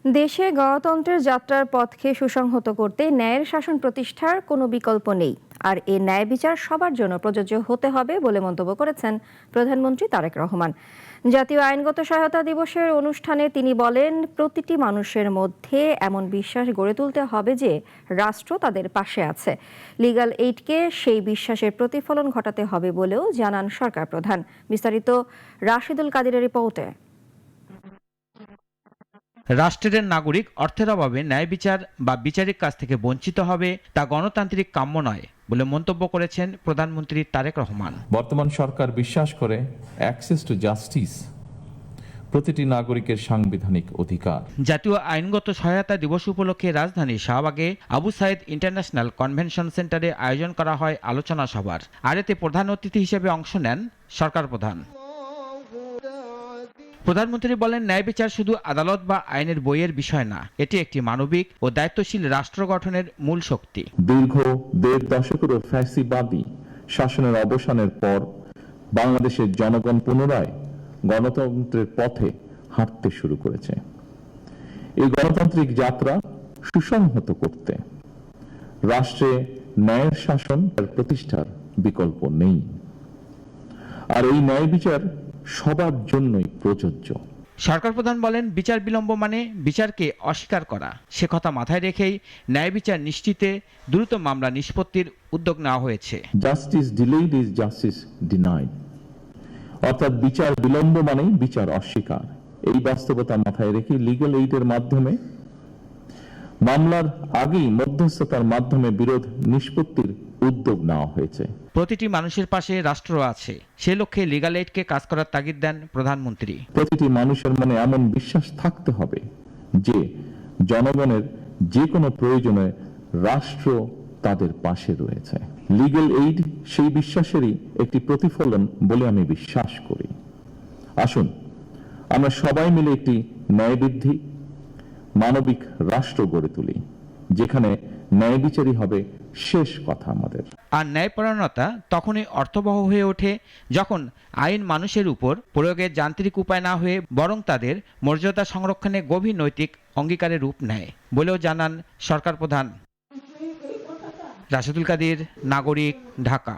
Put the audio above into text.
দেশে গণতন্ত্রের যাত্রার পথকে সুসংহত করতে ন্যায়ের শাসন প্রতিষ্ঠার কোনো বিকল্প নেই, আর এ ন্যায় বিচার সবার জন্য প্রযোজ্য হতে হবে বলে মন্তব্য করেছেন প্রধানমন্ত্রী তারেক রহমান। জাতীয় আইনগত সহায়তা দিবসের অনুষ্ঠানে তিনি বলেন, প্রতিটি মানুষের মধ্যে এমন বিশ্বাস গড়ে তুলতে হবে যে রাষ্ট্র তাদের পাশে আছে। লিগ্যাল এইডকে সেই বিশ্বাসের প্রতিফলন ঘটাতে হবে বলেও জানান সরকার প্রধান। বিস্তারিত রাশিদুল কাদিরের রিপোর্টে। রাষ্ট্রের নাগরিক অর্থের অভাবে ন্যায় বিচার বা বিচারিক কাজ থেকে বঞ্চিত হবে, তা গণতান্ত্রিক কাম্য নয় বলে মন্তব্য করেছেন প্রধানমন্ত্রী তারেক রহমান। বর্তমান সরকার বিশ্বাস করে অ্যাক্সেস টু জাস্টিস প্রতিটি নাগরিকের সাংবিধানিক অধিকার। জাতীয় আইনগত সহায়তা দিবস উপলক্ষে রাজধানীর শাহবাগে আবু সাইদ ইন্টারন্যাশনাল কনভেনশন সেন্টারে আয়োজন করা হয় আলোচনা সভার। আর এতে প্রধান অতিথি হিসেবে অংশ নেন সরকার প্রধান। প্রধানমন্ত্রী বলেন, ন্যায় বিচার শুধু আদালত বা আইনের বইয়ের বিষয় না, এটি একটি মানবিক ও দায়িত্বশীল রাষ্ট্র গঠনের মূল শক্তি। দীর্ঘ ১.৫ দশকেরও ফ্যাসিবাদী শাসনের অবসানের পর বাংলাদেশের জনগণ পুনরায় গণতন্ত্রের পথে হাঁটতে শুরু করেছে। এই গণতান্ত্রিক যাত্রা সুসংহত করতে রাষ্ট্রে ন্যায়ের শাসন প্রতিষ্ঠার বিকল্প নেই, আর এই ন্যায় বিচার সবার জন্যই প্রযোজ্য। সরকার প্রধান বলেন, বিচার বিলম্ব মানে বিচারকে অস্বীকার করা। সে কথা মাথায় রেখেই ন্যায় বিচার নিশ্চিতে দ্রুত মামলা নিষ্পত্তির উদ্যোগ নেওয়া হয়েছে। Justice delayed is justice denied, অর্থাৎ বিচার বিলম্ব মানেই বিচার অস্বীকার। এই বাস্তবতা মাথায় রেখে লিগ্যাল এইডের মাধ্যমে মামলার আগেই মধ্যস্থতার মাধ্যমে বিরোধ নিষ্পত্তির উদ্যোগ নেওয়া হয়েছে। প্রতিটি মানুষের পাশে রাষ্ট্র আছে, সে লক্ষ্যে লিগ্যাল এইডকে কাজ করার তাগিদ দেন প্রধানমন্ত্রী। প্রতিটি মানুষের মনে এমন বিশ্বাস থাকতে হবে যে জনগণের যে কোনো প্রয়োজনে রাষ্ট্র তাদের পাশে রয়েছে। লিগ্যাল এইড সেই বিশ্বাসেরই একটি প্রতিফলন বলে আমি বিশ্বাস করি। আসুন আমরা সবাই মিলে একটি ন্যায়বৃদ্ধি মানবিক রাষ্ট্র গড়ে তুলি, যেখানে ন্যায় বিচারই হবে শেষ কথা আমাদের। আর ন্যায়পরায়ণতা তখনই অর্থবহ হয়ে ওঠে যখন আইন মানুষের উপর প্রয়োগের যান্ত্রিক উপায় না হয়ে বরং তাদের মর্যাদা সংরক্ষণে গভীর নৈতিক অঙ্গীকারের রূপ নেয় বলেও জানান সরকার প্রধান। রাশিদুল কাদির, নাগরিক, ঢাকা।